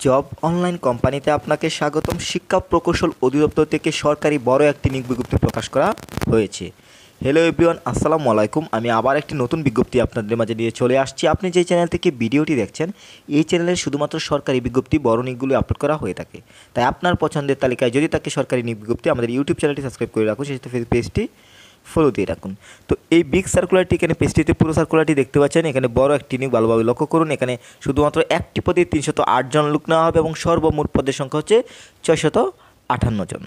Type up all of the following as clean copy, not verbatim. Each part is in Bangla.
জব অনলাইন কোম্পানিতে আপনাকে স্বাগতম। শিক্ষা প্রকৌশল অধিদপ্তর থেকে সরকারি বড় একটি নিয়োগ বিজ্ঞপ্তি প্রকাশ করা হয়েছে। হ্যালো এভরিওয়ান, আসসালামু আলাইকুম। আমি আবার একটি নতুন বিজ্ঞপ্তি আপনাদের মাঝে নিয়ে চলে আসছি। আপনি যে চ্যানেল থেকে ভিডিওটি দেখছেন, এই চ্যানেলে শুধুমাত্র সরকারি বিজ্ঞপ্তি বড় নিয়োগগুলো আপলোড করা হয়ে থাকে। তাই আপনার পছন্দের তালিকায় যদি থাকে সরকারি নিয়োগ বিজ্ঞপ্তি, আমাদের ইউটিউব চ্যানেলটি সাবস্ক্রাইব করে রাখুন, সেই সাথে পেজটি ফলো দিয়ে রাখুন। তো এই বিগ সার্কুলারটি, এখানে পেজটিতে পুরো সার্কুলারটি দেখতে পাচ্ছেন। এখানে বড় একটি নিয়োগ, ভালোভাবে লক্ষ্য করুন। এখানে শুধুমাত্র একটি পদে 308 জন লোক নেওয়া হবে এবং সর্বমোট পদের সংখ্যা হচ্ছে 658 জন।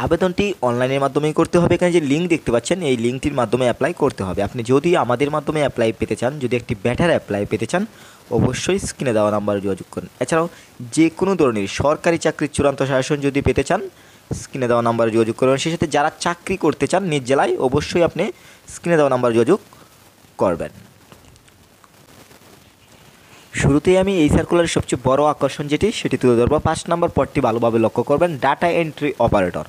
আবেদনটি অনলাইনের মাধ্যমেই করতে হবে। এখানে যে লিঙ্ক দেখতে পাচ্ছেন, এই লিঙ্কটির মাধ্যমে অ্যাপ্লাই করতে হবে। আপনি যদি আমাদের মাধ্যমে অ্যাপ্লাই পেতে চান, যদি একটি বেটার অ্যাপ্লাই পেতে চান, অবশ্যই স্ক্রিনে দেওয়া নাম্বারে যোগাযোগ করুন। এছাড়াও যে কোনো ধরনের সরকারি চাকরির চূড়ান্ত শাসন যদি পেতে চান, স্ক্রিনে দেওয়া নাম্বারে যোগাযোগ করবেন। সেই সাথে যারা চাকরি করতে চান নিজ জেলায়, অবশ্যই আপনি স্ক্রিনে দেওয়া নাম্বারে যোগাযোগ করবেন। শুরুতেই আমি এই সার্কুলারের সবচেয়ে বড় আকর্ষণ সেটি তুলে ধরবো। 5 নম্বর পদটি ভালোভাবে লক্ষ্য করবেন, ডাটা এন্ট্রি অপারেটর।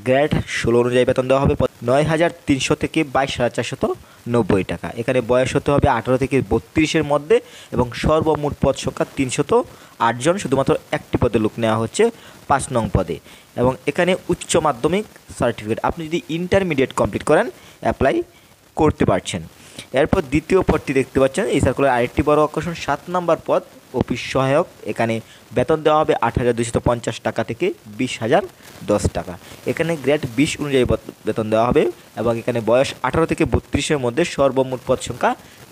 গ্রেড 16 অনুযায়ী বেতন দেওয়া হবে 9,300 থেকে 22,490 টাকা। এখানে বয়স হতে হবে 18 থেকে 32-এর মধ্যে এবং সর্বমোট পদ সংখ্যা 308 জন। শুধুমাত্র একটি পদে লোক নেওয়া হচ্ছে 5 নং পদে। এবং এখানে উচ্চ মাধ্যমিক সার্টিফিকেট, আপনি যদি ইন্টারমিডিয়েট কমপ্লিট করেন অ্যাপ্লাই করতে পারছেন। এরপর দ্বিতীয় পদটি দেখতে পাচ্ছেন, এই সার্কুলার আরেকটি বড় আকর্ষণ, 7 নম্বর পদ অফিস সহায়ক। এখানে বেতন দেওয়া হবে 8,250 টাকা থেকে 20,010 টাকা। এখানে গ্রেড 20 অনুযায়ী বেতন দেওয়া হবে এবং এখানে বয়স 18 থেকে 32-এর মধ্যে, সর্বমোট পদ সংখ্যা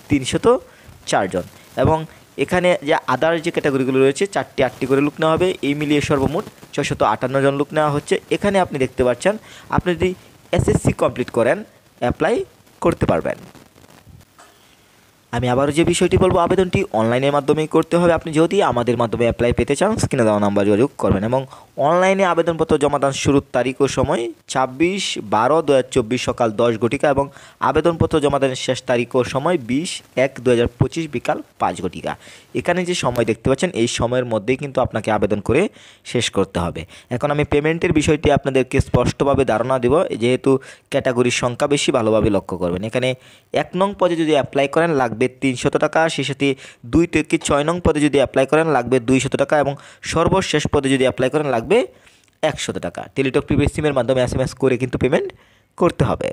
304 জন। এবং এখানে যে আদার যে ক্যাটাগরিগুলো রয়েছে, 4টি করে লোক নেওয়া হবে। এই মিলিয়ে সর্বমোট 658 জন লোক নেওয়া হচ্ছে। এখানে আপনি দেখতে পাচ্ছেন, আপনি যদি এসএসসি কমপ্লিট করেন অ্যাপ্লাই করতে পারবেন। আমি আবারও যে বিষয়টি বলবো, আবেদনটি অনলাইনের মাধ্যমেই করতে হবে। আপনি যদি আমাদের মাধ্যমে অ্যাপ্লাই পেতে চান, স্ক্রিনে দেওয়া নাম্বার যোগাযোগ করবেন। এবং অনলাইনে আবেদনপত্র জমাদান শুরুর তারিখ ও সময় 26/12/2024 সকাল 10 ঘটিকা এবং আবেদনপত্র জমাদানের শেষ তারিখ ও সময় 20/1/2025 বিকাল 5 ঘটিকা। এখানে যে সময় দেখতে পাচ্ছেন, এই সময়ের মধ্যেই কিন্তু আপনাকে আবেদন করে শেষ করতে হবে। এখন আমি পেমেন্টের বিষয়টি আপনাদেরকে স্পষ্টভাবে ধারণা দেব, যেহেতু ক্যাটাগরির সংখ্যা বেশি, ভালোভাবে লক্ষ্য করবেন। এখানে 1 নং পদে যদি অ্যাপ্লাই করেন লাগবে 300 টাকা, সেই সাথে 2 থেকে 6 নং পদে যদি অ্যাপ্লাই করেন লাগবে 200 টাকা এবং সর্বশেষ পদে যদি অ্যাপ্লাই করেন লাগবে 100 টাকা। টেলিটক প্রিপেড সিমের মাধ্যমে SMS করে কিন্তু পেমেন্ট করতে হবে।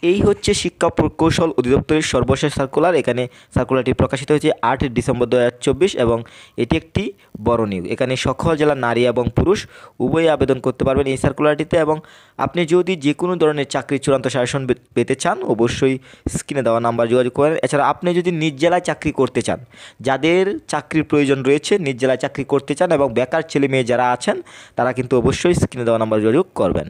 এই হচ্ছে শিক্ষা প্রকৌশল অধিদপ্তরের সর্বশেষ সার্কুলার। এখানে সার্কুলারটি প্রকাশিত হয়েছে 8 ডিসেম্বর 2024 এবং এটি একটি বড় নিয়োগ। এখানে সকল জেলার নারী এবং পুরুষ উভয়ই আবেদন করতে পারবেন এই সার্কুলারটিতে। এবং আপনি যদি যে কোনো ধরনের চাকরির চূড়ান্ত শাসন পেতে চান, অবশ্যই স্ক্রিনে দেওয়া নাম্বার যোগাযোগ করেন। এছাড়া আপনি যদি নিজ জেলায় চাকরি করতে চান, যাদের চাকরির প্রয়োজন রয়েছে, নিজ জেলায় চাকরি করতে চান এবং বেকার ছেলে মেয়ে যারা আছেন, তারা কিন্তু অবশ্যই স্ক্রিনে দেওয়া নাম্বার যোগাযোগ করবেন।